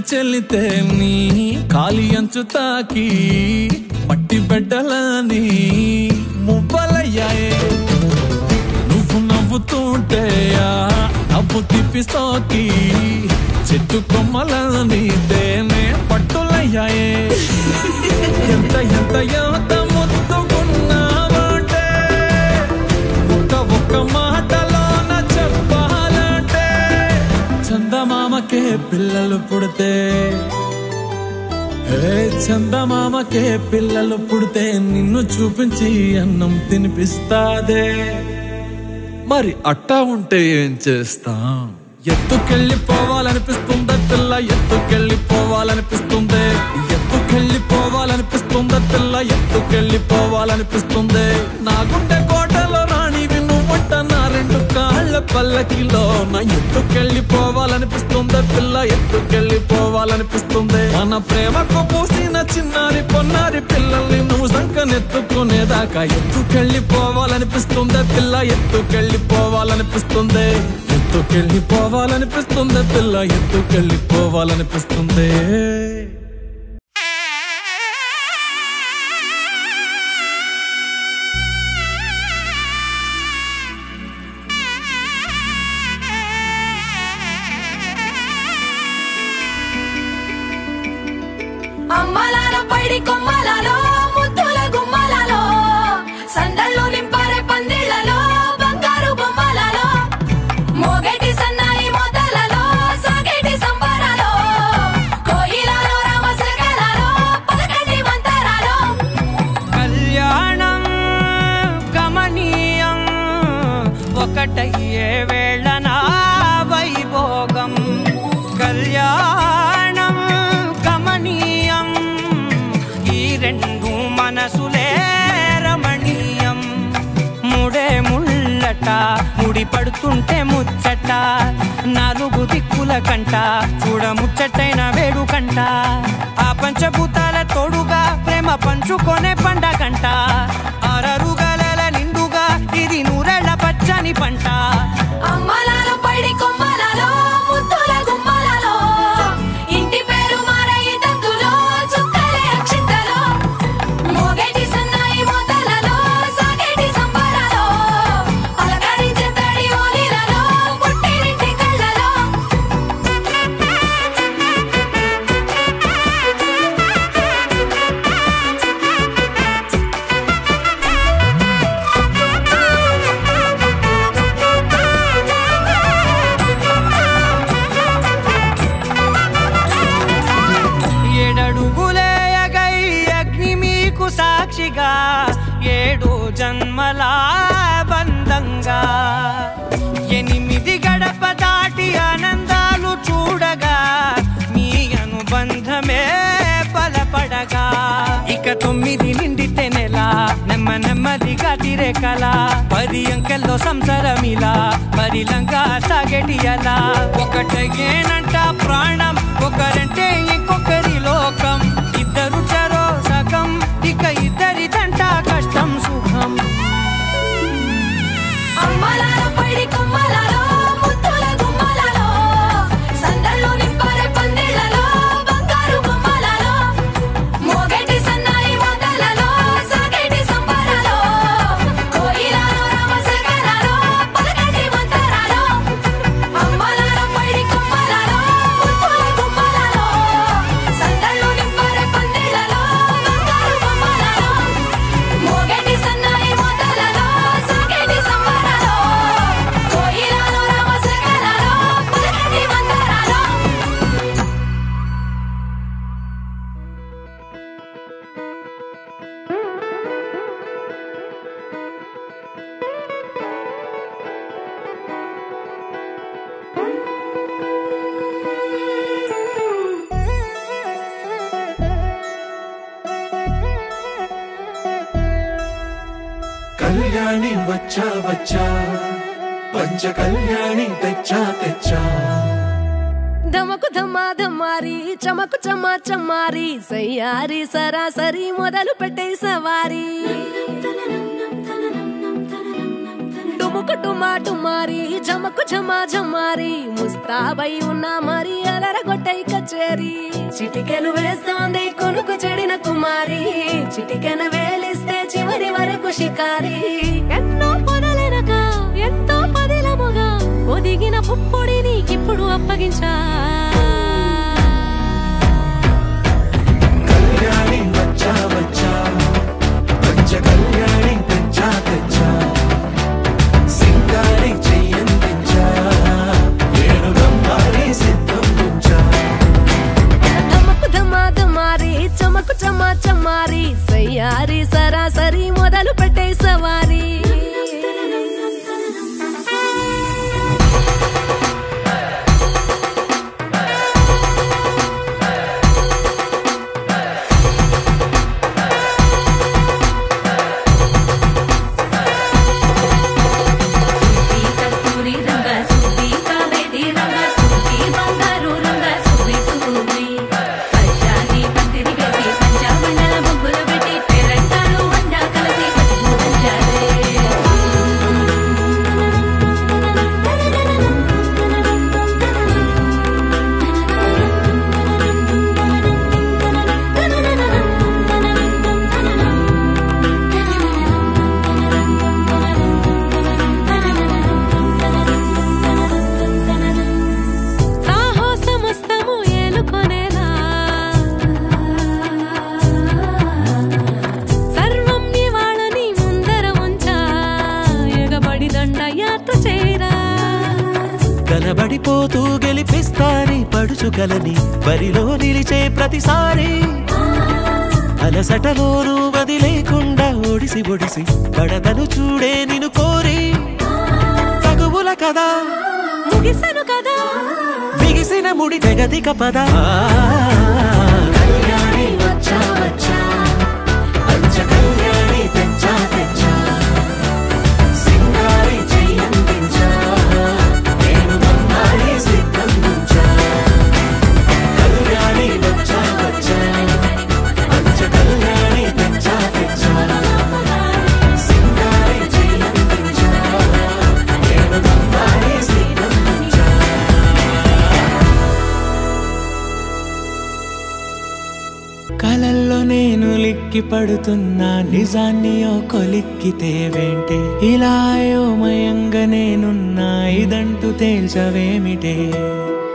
చెల్లితే నీ కాలి అంచు తాకి మట్టి బిడ్డలని మువ్వలయ్యాయే నువ్వు నవ్వుతుంటే నవ్వు తిప్పి సోకి చెట్టు కొమ్మలని తేనే పట్టులయ్యాయే ఎంత ఎంత ఎంత ముద్దుకున్నావంటే ఒక్క మాటలోన చెప్పాలంటే చందమామకే పిల్లలు పుడితే చందమామకే పిల్లలు పుడితే నిన్ను చూపించి అన్నం తినిపిస్తాదే మరి అట్టా ఉంటే ఏం చేస్తాం ఎత్తుకెళ్ళిపోవాలనిపిస్తుందే పిల్ల ఎత్తుకెళ్ళిపోవాలనిపిస్తుంది ఎత్తుకెళ్ళిపోవాలనిపిస్తుందే పిల్ల ఎత్తుకెళ్ళిపోవాలనిపిస్తుంది నా గుండె కోటలో రాణివి నువ్వంట నా రెండు కాళ్ళ పల్లకిలో నా ఎత్తుకెళ్ళిపోవాలనిపిస్తుందే పిల్ల ఎత్తుకెళ్ళిపోవాలనిపిస్తుంది మన ప్రేమకు పూసిన చిన్నారి పొన్నారి పిల్లల్ని నువ్వు సంకనెత్తుకునేదాకా ఎత్తుకెళ్ళిపోవాలనిపిస్తుందే పిల్ల ఎత్తుకెళ్ళిపోవాలనిపిస్తుంది ఎత్తుకెళ్ళిపోవాలనిపిస్తుంది పిల్ల ఎత్తుకెళ్ళిపోవాలనిపిస్తుంది అమ్మలాలో పైడి కొమ్మలలో ముద్దుల గుమ్మలలో సందళ్ళు నింపారే పందిళ్లలో బంగారు బొమ్మలలో మోగేటి సన్నాయి మోతలలో సాగేటి సంబరాలో కోయిలలో రామశకలలో పలకటి మంతరాలో కళ్యాణం గమనీయం ఒకటయ్యే వేళనా వైభోగం కళ్యాణం గమనీయం ఈ రెండు మనసులే రమణీయం ముడే ముళ్ళట ముడి పడుతుంటే ముచ్చట నాలుగు దిక్కుల కంట చూడ ముచ్చటైన వేడుకంట ఆ పంచభూతాల తోడుగా ప్రేమ పంచుకొనే పండగంట అరరుగల నిండుగా ఇది నూరెళ్ళ పచ్చని పంట అమ్మలాలో పైడి కొమ్మలలో ముద్దుల గుమ్మలలో ఇంటి పేరు మారయి తందులో చుక్కలే అక్షింతలో మోగేటి సన్నాయి మోతలలో సాగేటి సంబరాలో అలకరించే తడి ఓలిలలో పుట్టినింటి కళ్ళలో ఏడడుగులేయగై అగ్ని మీకు సాక్షిగా ఏడు జన్మల బంధంగా 8 గడప దాటి ఆనందాలు చూడగా మీ అనుబంధమే బలపడగా ఇక 9 నిండితే నెల నెమ్మదిగా తిరే కల 10 అంకెల్లో సంసారమిలా పరిలంగా సాగేటి అలా ఒకటేనంట ప్రాణం ఒకరంటే ఇంకొకరి లోకం ఇద్దరు చరో సగం ఇక ఇద్దరిదంట కష్టం సుఖం అమ్మలాలో పైడి కొమ్మలలో ముద్దుల గుమ్మలలో సందళ్ళు నింపారే పందిళ్లలో బంగారు బొమ్మలలో మోగేటి సన్నాయి మోతలలో సాగేటి సంబరాలో కోయిలలో రామశకలలో పలకటి మంతరాలో అమ్మలాలో పైడి కొమ్మలలో ముద్దుల గుమ్మలలో సందళ్ళు నింపారే పందిళ్లలో బంగారు బొమ్మలలో మోగేటి సన్నాయి మోతలలో సాగేటి సంబరాలో కోయిలలో రామశకలలో పలకటి మంతరాలో కళ్యాణి వచ్చా వచ్చా పంచ కళ్యాణి తెచ్చా తెచ్చా ధమకు ధమా ధమారి చమకు చమా చమారి సయ్యారి సరాసరి మొదలు పెట్టే సవారి డుముకు టుమా టుమారి ఝమకు ఝమా ఝమారి ముస్తాబై ఉన్నా మరి అలరగొట్టై కచేరి చిటికెను వేస్తోంది కొనుకు చెడిన కుమారి చిటికెను వేలిస్తే చివరి వరకు షికారి ఎన్నో పొదలెనక ఎంతో పదిలముగా ఒదిగిన పుప్పొడి నీకిప్పుడు అప్పగించా కళ్యాణి వచ్చా వచ్చా పంచ కళ్యాణి తెచ్చా తెచ్చా సింగారి చెయ్యందించా ఏడు గమ్మారి సిద్ధం ఉంచా ధమకు ధమా ధమారి చమకు చమా చమారి సయ్యారి సరాసరి మొదలు పెట్టే సవారి పంచాని పందిరి వేసి పంచామండల ముగ్గులు పెట్టి తెలంగాణ వండా కలిసి పడుచుకలని బరిలో నిలిచే ప్రతిసారి అలసటలోనూ వదిలేకుండా ఒడిసి ఒడిసి పడతను చూడే నిన్ను కోరి తగువుల కదా ముగిసను కదా బిగిసిన ముడి తెగదిక పద కళ్యాణి వచ్చా వచ్చా పంచ కళ్యాణి తెచ్చా తెచ్చా సింగారి చెయ్యందించా నేను మన్నాలి సిద్ధందించా కళ్యాణి వచ్చా వచ్చా పంచ కళ్యాణి తెచ్చా తెచ్చా సింగారి చెయ్యందించా నేను మన్నాలి సిద్ధందించా కలల్లో నేను లిక్కి పడుతున్నా నిజాన్ని ఓ కొలిక్కితే వెంటే ఇలా అయోమయంగా నేనున్నా ఇదంటూ తేల్చవేమిటే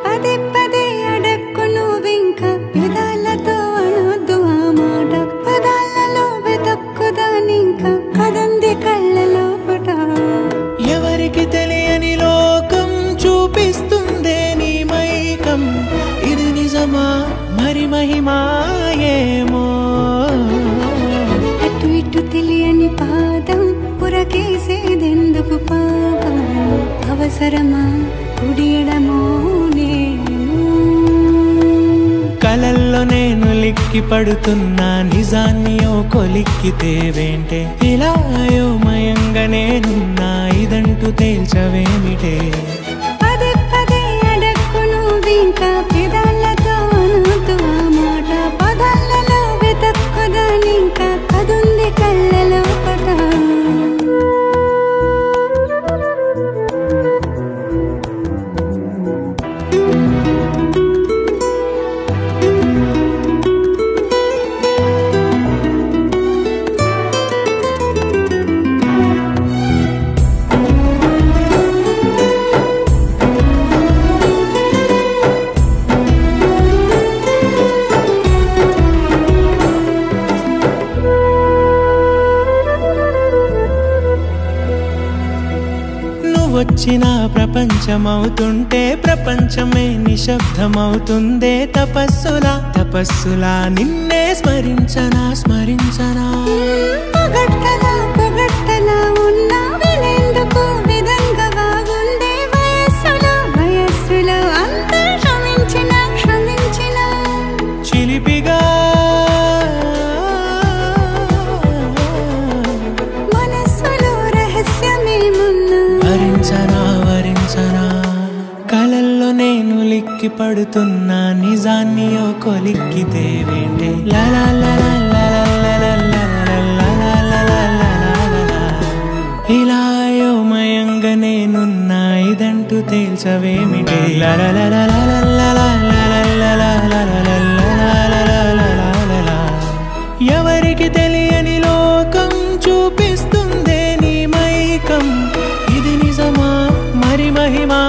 పదే పదే అడక్కు నువ్వింక పెదాలతో అనొద్దు ఆ మాట పదాలలో వెతక్కుదానింక కదంది కళ్ళలో పట ఎవరికి తెలియని లోకం చూపిస్తుందే నీ మైకం ఇది నిజమా మరి మహిమా ఏమో అటు ఇటు తెలియని పాదం పురకేసేదెందుకు పాపం అవసరమా కుడియడమో నేను కలల్లో నేను లిక్కి పడుతున్నా నిజాన్ని ఓ కొలిక్కితే వెంటే ఇలా అయోమయంగా నేనున్నా ఇదంటూ తేల్చవేమిటే పదే పదే అడక్కు నువ్వింక పెదాలతో అనొద్దు ఆ మాట పదాలలో వెతక్కుదానింక కదుంది కళ్ళలో పట వచ్చిన ప్రపంచమవుతుంటే ప్రపంచమే నిశ్శబ్దమవుతుందే తపస్సులా నిన్నే స్మరించనా పొగట్టలా ఉన్నా వినేందుకు విధంగా బాగుందే వయస్సులో అంతా క్షమించిన చిలిపిగా మనస్సులో రహస్యమేమున్నా వరించనా కలల్లో నేను లిక్కి పడుతున్నా నిజాన్ని ఓ కొలిక్కితే వెంటే ఇలా అయోమయంగా నేనున్నా ఇదంటూ తేల్చవేమిటే ఎవరికి తెలియని లోకం చూపిస్తుందే నీ మైకం ఇది నిజమా మరి మహిమా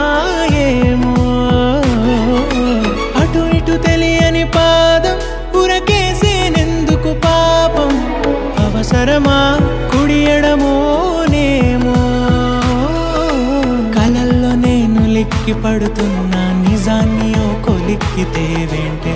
ఏమో అటు ఇటు తెలియని పాదం ఉరకేసేనెందుకు పాపం అవసరమా కుడియడమో నేమో కలల్లో నేను లిక్కి పడుతున్నా నిజాన్ని ఓ కొలిక్కితే వెంటే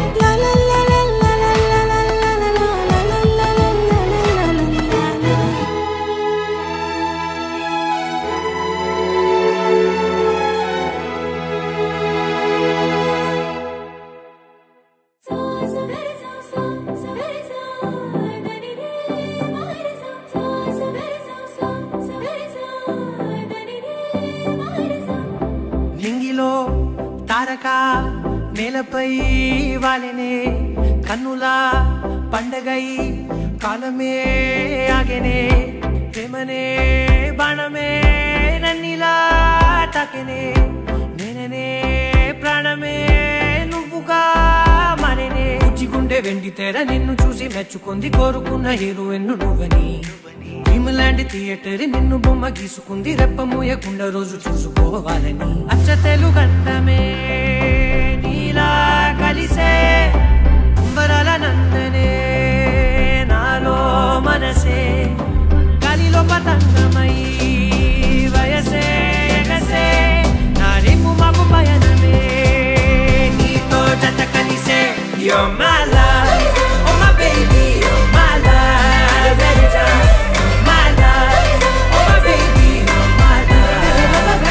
నింగిలో తారక నేలపై వాలినే కన్నులా పండగై కాలమే ఆగెనే ప్రేమనే బాణమే నన్నిలా తాకెనే నేననే ప్రాణమే నువ్వుగా మారేనే ఉజ్జిగుండె వెండి తెర నిన్ను చూసి మెచ్చుకుంది కోరుకున్న హీరోయిన్ నువ్వని భీమలాంటి థియేటర్ నిన్ను బొమ్మ గీసుకుంది రెప్ప మూయకుండా రోజు చూసుకోవాలని అచ్చ తెలుగంటమే నీలా కలిసే అంబరాల నందనే నాలో మనసే గాలిలో పతంగమై వయసే ఎగసే నా రేపు మాకు పయనమే నీతో You're my love, oh my baby, you're my love. Every time, my love, oh my baby, you're my love.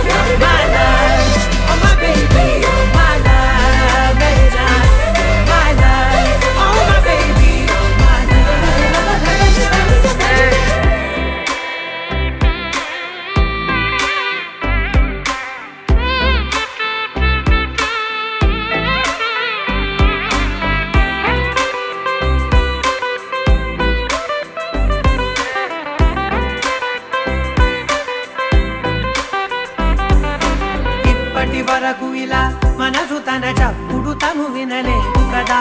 You're my love, oh my baby, you're my love. Every time, my love, oh my baby, you're my ఇప్పటి వరకు ఇలా మనసు తన చప్పుడు తను వినలేదు కదా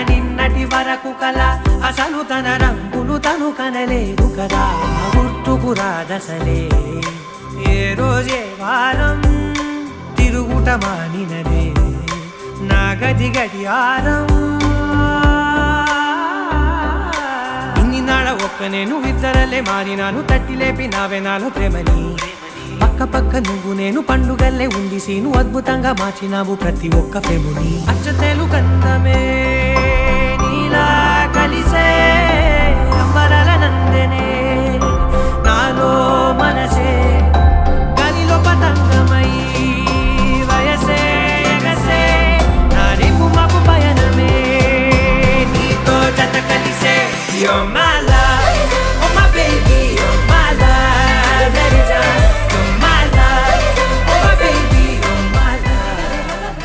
నిన్నటి వరకు కల అసలు తన రంగులు తను కనలేదు కదా గుర్తుకు రాదసలే ఏ రోజే వారం తిరుగుట మానినదే నా గది గడియారం ఇన్ని నాడ ఒక్క నేను ఇద్దరలే మారినాను తట్టి లేపి నావే నాలో ప్రేమని పక్క పక్క నువ్వు నేను పండుగల్లే ఉంది సీను అద్భుతంగా మార్చినావు ప్రతి ఒక్క ప్రేముని అచ్చతేలు కందమే నీలా కలిసే అంబరాల నందనే నాలో మనసే గాలిలో పతంగమై వయసే ఎగసే నా రేపు మాకు పయనమే నీతో జత కలిసే You're my love, oh my baby, you're my love. Every time, you're my love, oh my baby, you're my love.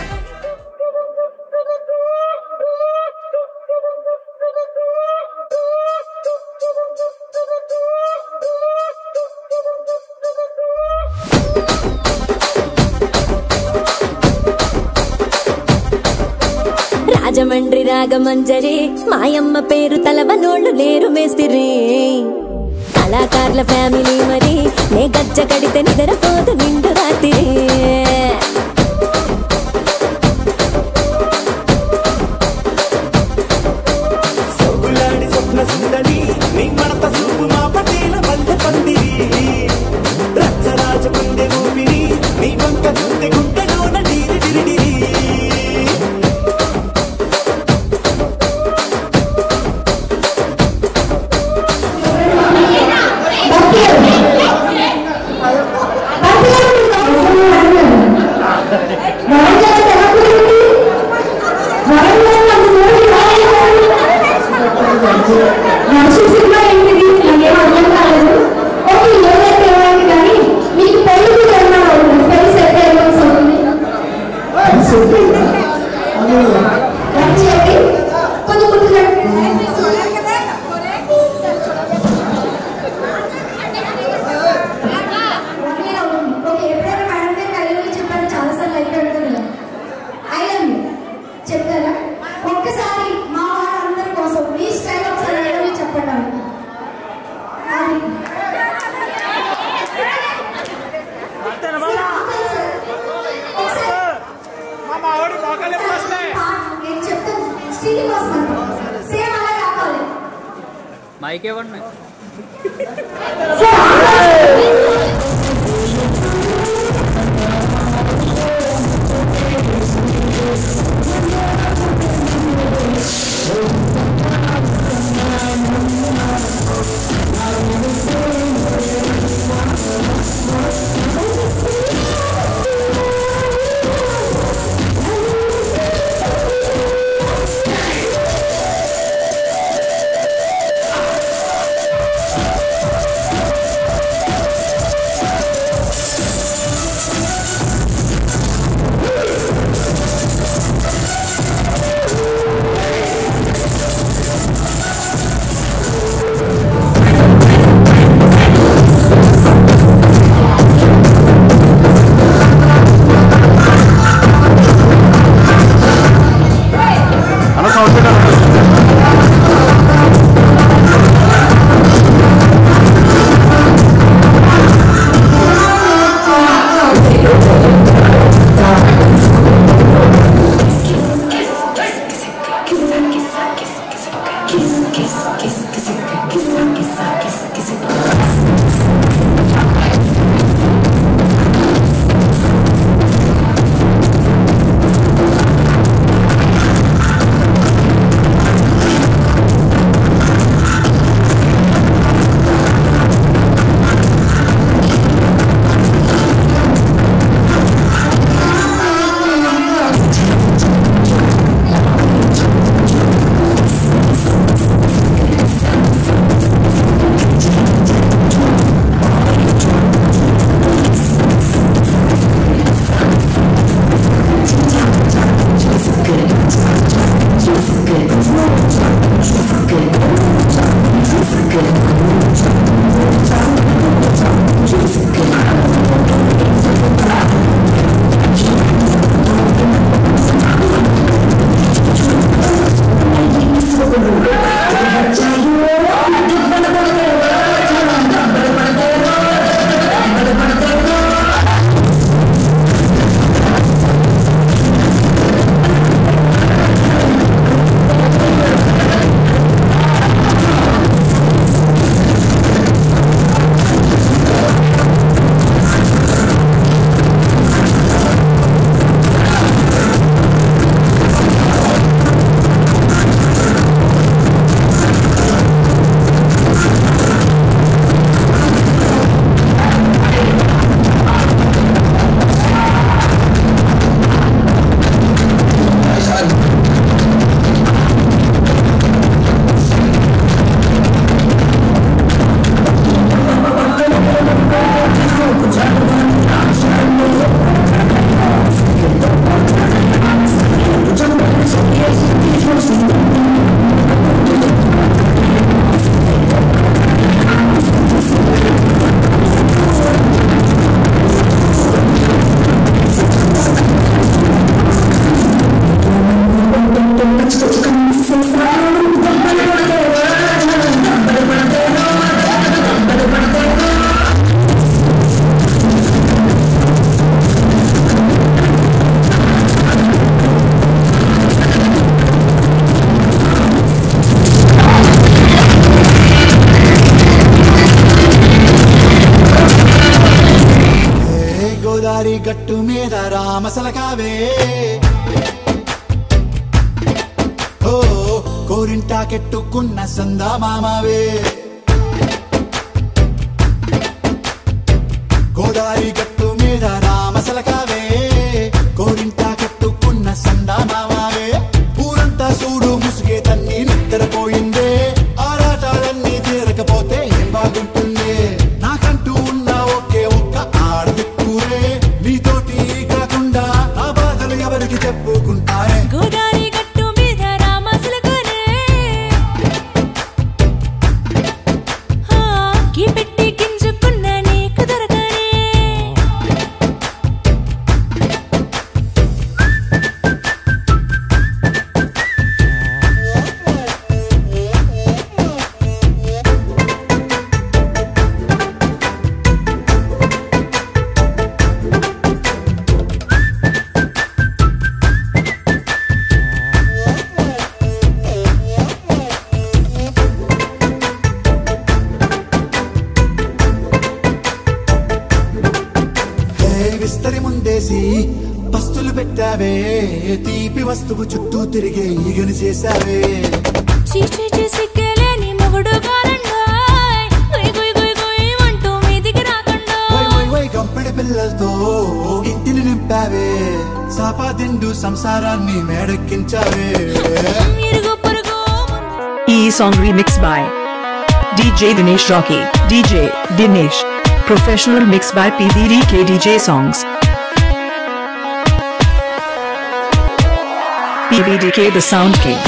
Rajahmundry Ragamanjari మాయమ్మ పేరు తలవనోళ్ళు లేరు మేస్తిరి కళాకారుల ఫ్యామిలీ మరి నే గజ్జ కడితే నిద్రపోదు నిండు రాత్రి సొగులాడి స్వప్న సుందరి నీ మడత చూపు మా పటేల మల్లె పందిరి రచ్చరాజ కుందె ఊపిరి నీ వంక చూస్తే గుంటలోన డీరి డిరిడిరి చెప్తారా ఒక్కసారి మా వారందరి కోసం మీ స్టైల్ ఒకసారి చెప్పండి నేను చెప్తాను శ్రీనివాస్ సేమ్ అలా కావాలి మైక్ ఇవ్వండి గట్టు మీద రామసలకావే ఓ కోరింటా కెట్టుకున్న సందా మామావే గోదారి గట్టు మీద రామసలకావే కోరింటా కెట్టుకున్న సందా మామావే ఊరంతా చూడు ముసుగే తన్ని నిద్రపోయిందే ఆరాటాలన్నీ తీరకపోతే ఏం బాగుంటుంది నాకంటూ ఉన్న ఒకే ఒక్క ఆడదిక్కురే నీతోటి కాకుండా నా బాధలు ఎవరికి చెప్పుకుంటారే గోదారి గట్టు మీద రామసలకానే కీ పెట్టి గింజుకున్న నీకు దొరకనే విస్తరి ముందేసి పస్తులు పెట్టావే తీపి వస్తువు చుట్టూ తిరిగే ఈగను చేశావే చీచీ చేసి కేలేని మొగుడు గారండాయ్ గుయ్ గుయ్ గుయ్ గుయ్ అంటూ మీదికి రాకుండా వై గంపెడి పిల్లలతో ఇంటిని నింపావే సాపాదిండు సంసారాన్ని మేడెక్కించావే ఇరుగు పొరుగు E song remixed by DJ Dinesh Rocky. DJ Dinesh. Professional mix by PVDK DJ Songs. PVDK the Sound King.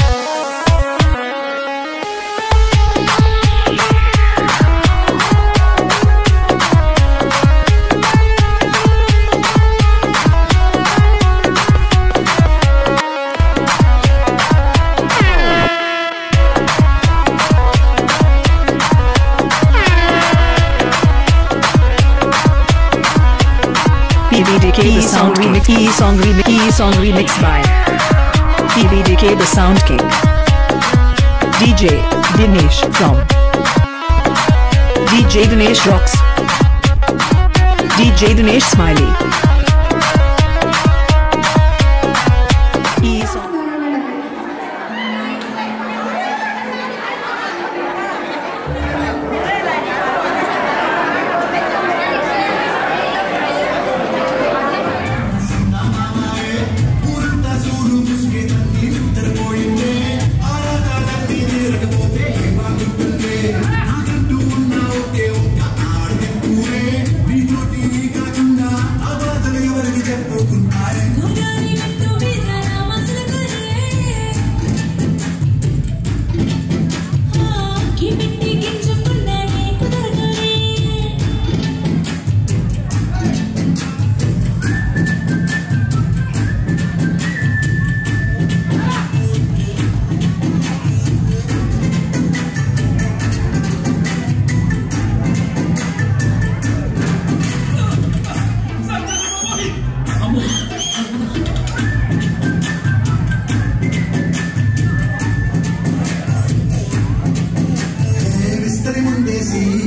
PVDK the Sound Remix. E song remixed by PVDK the Sound King. DJ Dinesh from DJ Dinesh Rocks. DJ Dinesh Smiley. E song. నాకంటూ ఉన్న ఒకే ఒక్క ఆడదిక్కురే నీతోటి కాకుండా నా బాధలు చేసి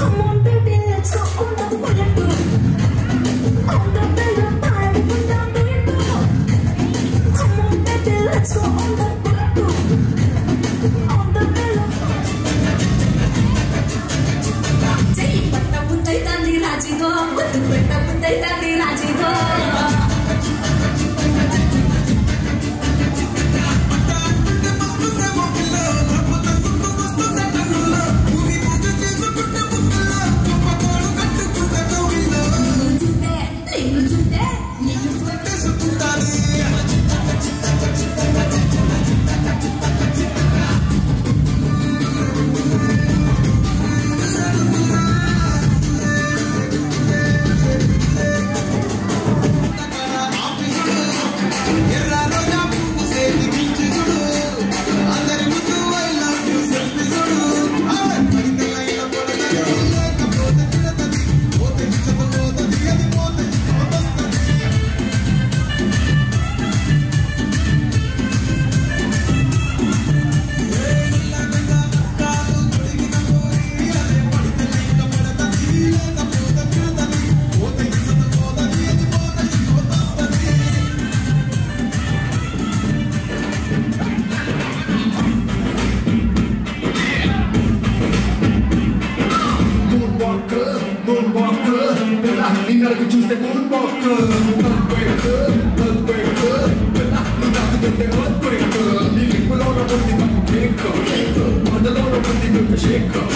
Come on, baby, let's go on the bullet. ముద్దైతాంది రాజీతో Shake